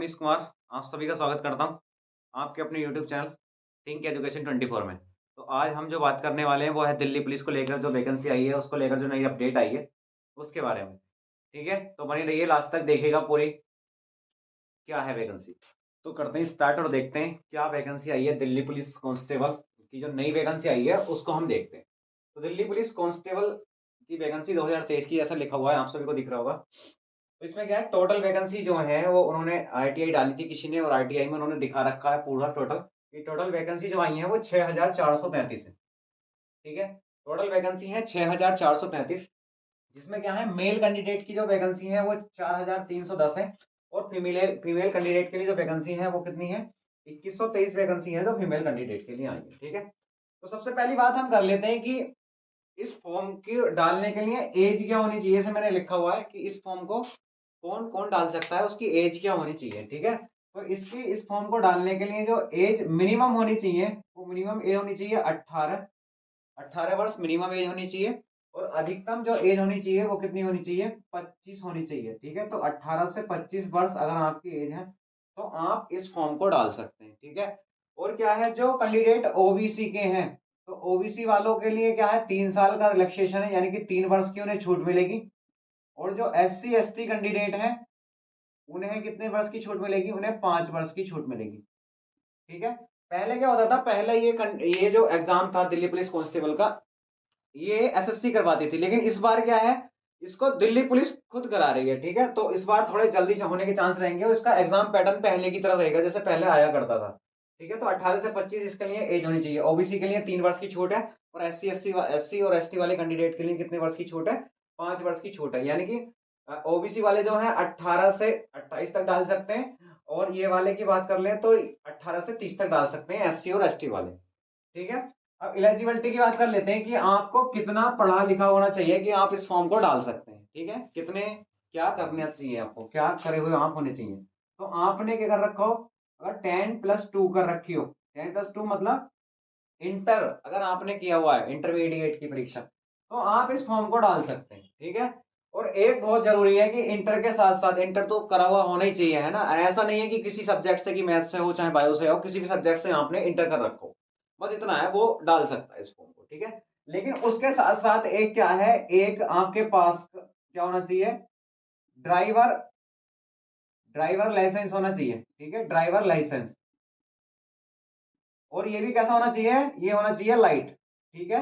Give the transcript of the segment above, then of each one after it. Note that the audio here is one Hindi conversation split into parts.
मनीष कुमार, आप सभी का स्वागत करता हूँ आपके अपने यूट्यूब चैनल थिंक एजुकेशन 24 में। तो आज हम जो बात करने वाले हैं वो है दिल्ली पुलिस को लेकर जो वैकेंसी आई है, उसको लेकर जो नई अपडेट आई है उसके बारे में। ठीक है, तो बनी रहिए, लास्ट तक देखिएगा पूरी क्या है वैकेंसी। तो करते हैं स्टार्ट और देखते हैं क्या वैकेंसी आई है दिल्ली पुलिस कांस्टेबल की। जो नई वैकेंसी आई है उसको हम देखते हैं। तो दिल्ली पुलिस कांस्टेबल की वैकेंसी 2023 की, ऐसा लिखा हुआ है, आप सभी को दिख रहा होगा। तो इसमें क्या है, टोटल वैकेंसी जो है वो उन्होंने आईटीआई डाली थी किसी ने, और आईटीआई में उन्होंने दिखा रखा है पूरा टोटल। ये टोटल वैकेंसी जो आई है वो 6433 है। ठीक है, टोटल वैकेंसी है 6433, जिसमें क्या है, मेल कैंडिडेट की जो वैकेंसी है वो 4310 है, और फीमेल फीमेल कैंडिडेट के लिए जो वैकेंसी है वो कितनी है, 2123 वैकेंसी है जो फीमेल कैंडिडेट के लिए आई है। ठीक है, तो सबसे पहली बात हम कर लेते हैं कि इस फॉर्म की डालने के लिए एज क्या होनी चाहिए। से मैंने लिखा हुआ है कि इस फॉर्म को कौन कौन डाल सकता है, उसकी एज क्या होनी चाहिए। ठीक है, तो इसकी इस फॉर्म को डालने के लिए जो एज मिनिमम होनी चाहिए वो मिनिमम एज होनी चाहिए 18 18 वर्ष मिनिमम एज होनी चाहिए। और अधिकतम जो एज होनी चाहिए वो कितनी होनी चाहिए, 25 होनी चाहिए। ठीक है, तो 18 से 25 वर्ष अगर आपकी एज है तो आप इस फॉर्म को डाल सकते हैं। ठीक है, और क्या है, जो कैंडिडेट ओबीसी के हैं तो ओबीसी वालों के लिए क्या है, 3 साल का रिलैक्सेशन है, यानी कि 3 वर्ष की उन्हें छूट मिलेगी। और जो S C S T candidate हैं उन्हें कितने वर्ष की छूट मिलेगी, उन्हें 5 वर्ष की छूट मिलेगी। ठीक है, पहले क्या होता था, पहले ये जो एग्जाम था दिल्ली पुलिस कांस्टेबल का, ये एसएससी करवाती थी, लेकिन इस बार क्या है, इसको दिल्ली पुलिस खुद करा रही है। ठीक है, तो इस बार थोड़े जल्दी होने के चांस रहेंगे, और इसका एग्जाम पैटर्न पहले की तरह रहेगा जैसे पहले आया करता था। ठीक है, तो 18 से 25 इसके लिए एज होनी चाहिए। ओबीसी के लिए 3 वर्ष की छूट है, और एससी और एसटी वाले कैंडिडेट के लिए कितने वर्ष की छूट है, 5 वर्ष की छूट है। यानी कि ओबीसी वाले जो है 18 से 28 तक डाल सकते हैं, और ये वाले की बात कर लें तो 18 से 30 तक डाल सकते हैं, एससी और एसटी वाले। ठीक है, अब एलिजिबिलिटी की बात कर लेते हैं कि आपको कितना पढ़ा लिखा होना चाहिए कि आप इस फॉर्म को डाल सकते हैं। ठीक है, कितने, क्या करना चाहिए, आपको क्या करे हुए आप होने चाहिए। तो आपने क्या कर रखा हो, अगर 10+2 कर रखी हो, 10+2 मतलब इंटर अगर आपने किया हुआ है, इंटरमीडिएट की परीक्षा, तो आप इस फॉर्म को डाल सकते हैं। ठीक है, और एक बहुत जरूरी है कि इंटर के साथ साथ, इंटर तो करा हुआ होना ही चाहिए, है ना। ऐसा नहीं है कि किसी सब्जेक्ट से, कि मैथ से हो चाहे बायो से हो, किसी भी सब्जेक्ट से आपने इंटर कर रखो, बस इतना है, वो डाल सकता है इस फॉर्म को। ठीक है, लेकिन उसके साथ साथ एक क्या है, एक आपके पास क्या होना चाहिए, ड्राइवर ड्राइवर लाइसेंस होना चाहिए। ठीक है, ड्राइवर लाइसेंस, और ये भी कैसा होना चाहिए, ये होना चाहिए लाइट। ठीक है,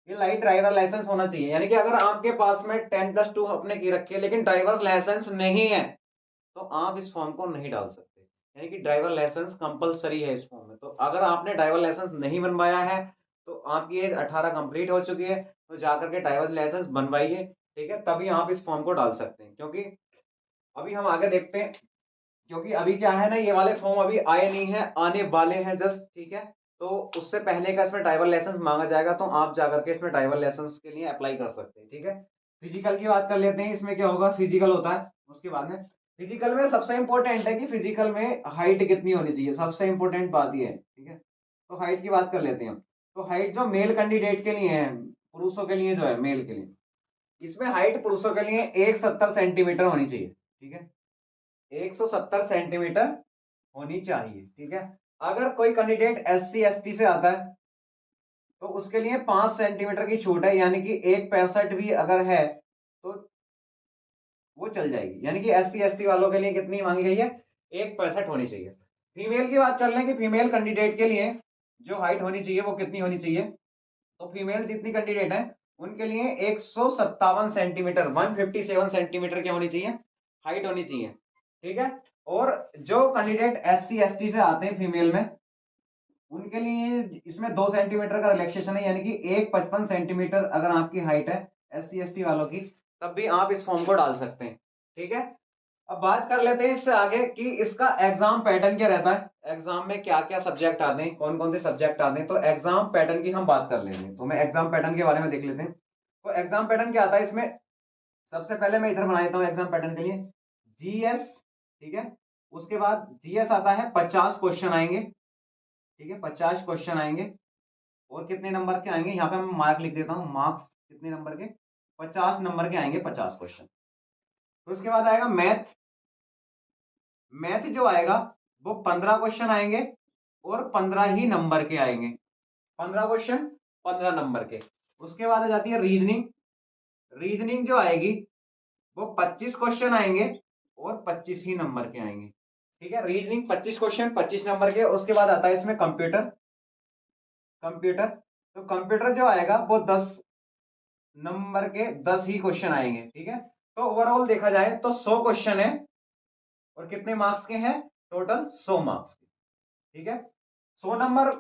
ये लाइट ड्राइवर लाइसेंस होना चाहिए। यानी कि अगर आपके पास में 10+2 आपने की रखी है लेकिन ड्राइवर लाइसेंस नहीं है, तो आप इस फॉर्म को नहीं डाल सकते। यानी कि ड्राइवर लाइसेंस कंपलसरी है इस फॉर्म में। तो अगर आपने ड्राइवर लाइसेंस नहीं बनवाया है, तो आपकी एज 18 कंप्लीट हो चुकी है, तो जाकर के ड्राइवर लाइसेंस बनवाइए। ठीक है, तभी आप इस फॉर्म को डाल सकते हैं। क्योंकि अभी हम आगे देखते हैं, क्योंकि अभी क्या है ना, ये वाले फॉर्म अभी आए नहीं है, आने वाले हैं जस्ट। ठीक है, तो उससे पहले का इसमें ड्राइवर लाइसेंस मांगा जाएगा, तो आप जाकर के इसमें ड्राइवर लाइसेंस के लिए अप्लाई कर सकते हैं। ठीक है, फिजिकल की बात कर लेते हैं। इसमें क्या होगा, फिजिकल होता है, उसके बाद में फिजिकल में सबसे इंपॉर्टेंट है कि फिजिकल में हाइट कितनी होनी चाहिए, सबसे इंपॉर्टेंट बात ये है। ठीक है, तो हाइट की बात कर लेते हैं हम। तो हाइट जो मेल कैंडिडेट के लिए है, पुरुषों के लिए जो है, मेल के लिए, इसमें हाइट पुरुषों के लिए 170 सेंटीमीटर होनी चाहिए। ठीक है, 170 सेंटीमीटर होनी चाहिए। ठीक है, अगर कोई candidate S C S T से आता है तो उसके लिए 5 सेंटीमीटर की छूट है, यानी कि 165 भी अगर है तो वो चल जाएगी। यानी कि एस सी एस टी वालों के लिए कितनी मांगी गई है, 165 होनी चाहिए। फीमेल की बात कर लें कि फीमेल कैंडिडेट के लिए जो हाइट होनी चाहिए वो कितनी होनी चाहिए, तो फीमेल जितनी कैंडिडेट है उनके लिए 157 सेंटीमीटर, 157 सेंटीमीटर क्या होनी चाहिए, हाइट होनी चाहिए। ठीक है, और जो candidate S C S T से आते हैं फीमेल में, उनके लिए इसमें 2 सेंटीमीटर का रिलैक्सेशन है, यानी कि 155 सेंटीमीटर अगर आपकी हाइट है एस सी एस टी वालों की, तब भी आप इस फॉर्म को डाल सकते हैं। ठीक है, अब बात कर लेते हैं इससे आगे कि इसका एग्जाम पैटर्न क्या रहता है, एग्जाम में क्या क्या सब्जेक्ट आते हैं, कौन कौन से सब्जेक्ट आते हैं। तो एग्जाम पैटर्न की हम बात कर लेते हैं, तो मैं एग्जाम पैटर्न के बारे में देख लेते हैं। तो एग्जाम पैटर्न क्या आता है इसमें, सबसे पहले मैं इधर बना देता हूँ एग्जाम पैटर्न के लिए, जीएस। ठीक है, उसके बाद जीएस आता है, 50 क्वेश्चन आएंगे। ठीक है, 50 क्वेश्चन आएंगे, और कितने नंबर के आएंगे, यहाँ पे मैं मार्क लिख देता हूँ, मार्क्स कितने नंबर के, 50 नंबर के आएंगे 50 क्वेश्चन। तो उसके बाद आएगा मैथ, मैथ जो आएगा वो 15 क्वेश्चन आएंगे और 15 ही नंबर के आएंगे, 15 क्वेश्चन 15 नंबर के। उसके बाद आ जाती है रीजनिंग। रीजनिंग जो आएगी वो 25 क्वेश्चन आएंगे और 25 ही नंबर के आएंगे, ठीक है। रीजनिंग 25 क्वेश्चन 25 नंबर के। उसके बाद आता है इसमें कंप्यूटर। कंप्यूटर तो कंप्यूटर जो आएगा वो 10 नंबर के 10 ही क्वेश्चन आएंगे, ठीक है। तो ओवरऑल देखा जाए तो 100 क्वेश्चन है और कितने मार्क्स के हैं, टोटल 100 मार्क्स के, ठीक है। 100 नंबर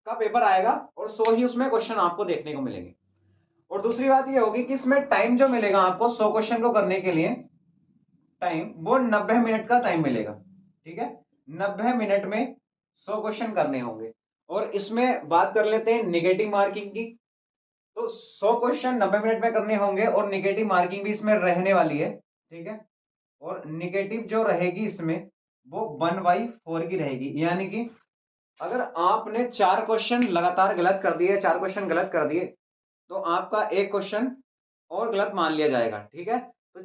का पेपर आएगा और 100 ही उसमें क्वेश्चन आपको देखने को मिलेंगे। और दूसरी बात ये होगी कि इसमें टाइम जो मिलेगा आपको 100 क्वेश्चन को करने के लिए, टाइम वो 90 मिनट का टाइम मिलेगा, ठीक है। 90 मिनट में 100 क्वेश्चन करने होंगे। और इसमें बात कर लेते हैं निगेटिव मार्किंग की। तो 100 क्वेश्चन 90 मिनट में करने होंगे और निगेटिव मार्किंग भी इसमें रहने वाली है, ठीक है। और निगेटिव जो रहेगी इसमें वो 1/4 की रहेगी, यानी कि अगर आपने 4 क्वेश्चन लगातार गलत कर दिए, 4 क्वेश्चन गलत कर दिए, तो आपका एक क्वेश्चन और गलत मान लिया जाएगा, ठीक है। तो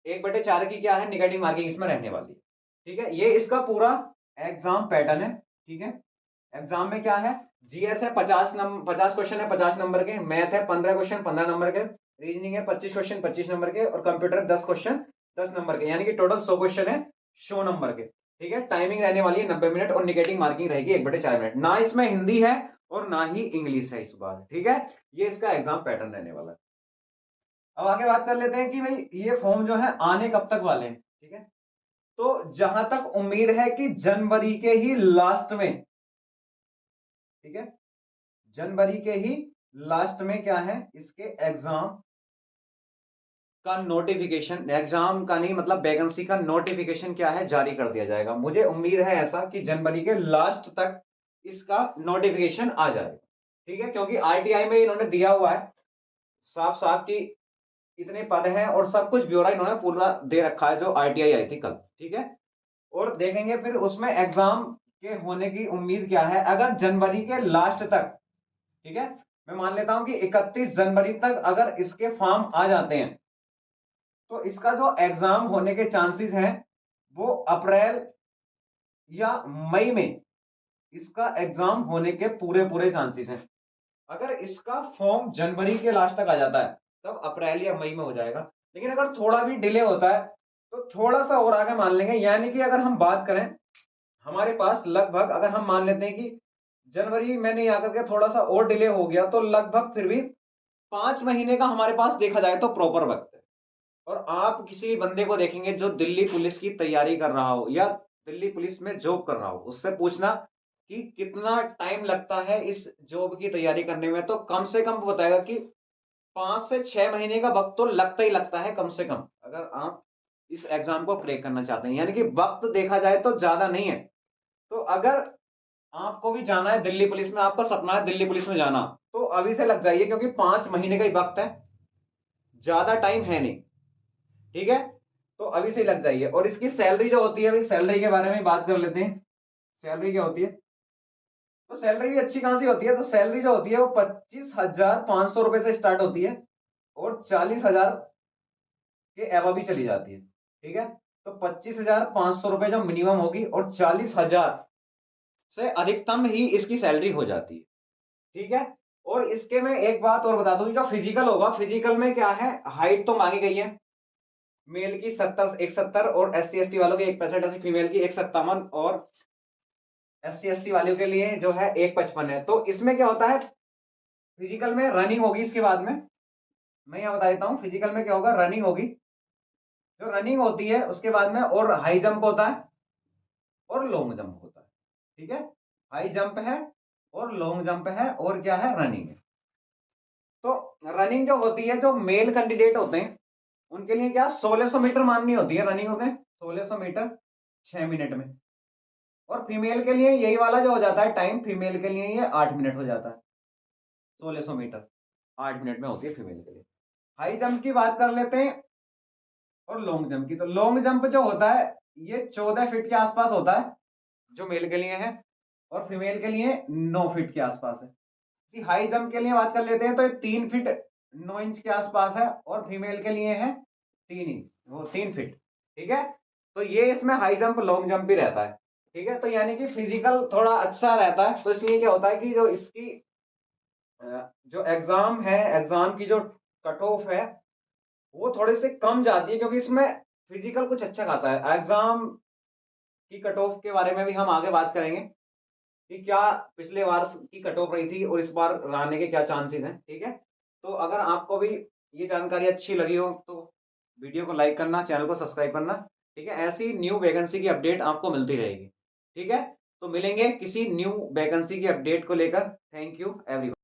1/4 की क्या है, निगेटिव मार्किंग इसमें रहने वाली है, ठीक है। ये इसका पूरा एग्जाम पैटर्न है, ठीक है। एग्जाम में क्या है, जीएस है 50 क्वेश्चन है 50 नंबर के, मैथ है 15 क्वेश्चन 15 नंबर के, रीजनिंग है 25 क्वेश्चन 25 नंबर के, और कंप्यूटर 10 क्वेश्चन 10 नंबर के, यानी कि टोटल 100 क्वेश्चन है 100 नंबर के, ठीक है। टाइमिंग रहने वाली है 90 मिनट और निगेटिव मार्किंग रहेगी 1/4 मिनट। ना इसमें हिंदी है और ना ही इंग्लिश है इस बार, ठीक है। ये इसका एग्जाम पैटर्न रहने वाला है। अब आगे बात कर लेते हैं कि भाई ये फॉर्म जो है आने कब तक वाले हैं, ठीक है। तो जहां तक उम्मीद है कि जनवरी के ही लास्ट में, ठीक है, जनवरी के ही लास्ट में क्या है, इसके एग्जाम का नोटिफिकेशन, एग्जाम का नहीं मतलब वैकेंसी का नोटिफिकेशन क्या है, जारी कर दिया जाएगा। मुझे उम्मीद है ऐसा कि जनवरी के लास्ट तक इसका नोटिफिकेशन आ जाएगा, ठीक है। क्योंकि आरटीआई में इन्होंने दिया हुआ है साफ साफ कि इतने पद हैं और सब कुछ ब्यौरा इन्होंने पूरा दे रखा है जो आरटीआई आई थी कल, ठीक है। और देखेंगे फिर उसमें एग्जाम के होने की उम्मीद क्या है, अगर जनवरी के लास्ट तक, ठीक है, मैं मान लेता हूं कि 31 जनवरी तक अगर इसके फॉर्म आ जाते हैं तो इसका जो एग्जाम होने के चांसेस हैं वो अप्रैल या मई में इसका एग्जाम होने के पूरे पूरे चांसेस हैं। अगर इसका फॉर्म जनवरी के लास्ट तक आ जाता है तब अप्रैल या मई में हो जाएगा, लेकिन अगर थोड़ा भी डिले होता है तो थोड़ा सा और आगे मान लेंगे, यानी कि अगर हम बात करें हमारे पास लगभग, अगर हम मान लेते हैं कि जनवरी में नहीं आकर के थोड़ा सा और डिले हो गया तो लगभग फिर भी 5 महीने का हमारे पास देखा जाए तो प्रॉपर वक्त है। और आप किसी बंदे को देखेंगे जो दिल्ली पुलिस की तैयारी कर रहा हो या दिल्ली पुलिस में जॉब कर रहा हो, उससे पूछना कि कितना टाइम लगता है इस जॉब की तैयारी करने में, तो कम से कम बताएगा कि 5 से 6 महीने का वक्त तो लगता ही लगता है कम से कम, अगर आप इस एग्जाम को क्रैक करना चाहते हैं। यानी कि वक्त देखा जाए तो ज्यादा नहीं है। तो अगर आपको भी जाना है दिल्ली पुलिस में, आपका सपना है दिल्ली पुलिस में जाना, तो अभी से लग जाइए क्योंकि 5 महीने का ही वक्त है, ज्यादा टाइम है नहीं, ठीक है। तो अभी से लग जाइए। और इसकी सैलरी जो होती है, भाई सैलरी के बारे में बात कर लेते हैं। सैलरी क्या होती है, तो सैलरी भी अच्छी खासी होती है। तो सैलरी जो होती है वो 25,500 रुपए से स्टार्ट होती है और 40,000 के एवं भी चली जाती है, ठीक है। तो 25,500 रुपए जो मिनिमम होगी और 40,000 से अधिकतम ही इसकी सैलरी हो जाती है, ठीक है। और इसके में एक बात और बता दूं, जो फिजिकल होगा, फिजिकल में क्या है, हाइट तो मांगी गई है मेल की 170 और SC ST वालों की 165, ऐसी फीमेल की 157 और SC ST वालों के लिए जो है 155 है। तो इसमें क्या होता है, फिजिकल में रनिंग होगी, इसके बाद में मैं यहाँ बता देता हूँ फिजिकल में क्या होगा, रनिंग होगी। जो रनिंग होती है उसके बाद में और हाई जंप होता है और लॉन्ग जंप होता है, ठीक है। हाई जंप है और लॉन्ग जंप है और क्या है, रनिंग है। तो रनिंग जो होती है, जो मेल कैंडिडेट होते हैं उनके लिए क्या 1600 मीटर माननी होती है रनिंग में, 1600 मीटर 6 मिनट में। और फीमेल के लिए यही वाला जो हो जाता है टाइम, फीमेल के लिए ये 8 मिनट हो जाता है। 1600 मीटर 8 मिनट में होती है फीमेल के लिए। हाई जंप की बात कर लेते हैं और लॉन्ग जंप की। तो लॉन्ग जंप जो होता है ये 14 फीट के आसपास होता है, जो मेल के लिए है, और फीमेल के लिए 9 फीट के आसपास है। हाई जंप के लिए बात कर लेते हैं तो ये 3 फीट 9 इंच के आसपास है और फीमेल के लिए है 3 इंच, वो 3 फीट, ठीक है। तो ये इसमें हाई जंप लॉन्ग जंप भी रहता है, ठीक है। तो यानी कि फिजिकल थोड़ा अच्छा रहता है, तो इसलिए क्या होता है कि जो इसकी जो एग्जाम है, एग्जाम की जो कट ऑफ है वो थोड़े से कम जाती है, क्योंकि इसमें फिजिकल कुछ अच्छा खासा है। एग्जाम की कट ऑफ के बारे में भी हम आगे बात करेंगे कि क्या पिछले बार की कट ऑफ रही थी और इस बार रहने के क्या चांसेस हैं, ठीक है। तो अगर आपको भी ये जानकारी अच्छी लगी हो तो वीडियो को लाइक करना, चैनल को सब्सक्राइब करना, ठीक है। ऐसी न्यू वैकेंसी की अपडेट आपको मिलती रहेगी, ठीक है। तो मिलेंगे किसी न्यू वैकेंसी की अपडेट को लेकर। Thank you everyone.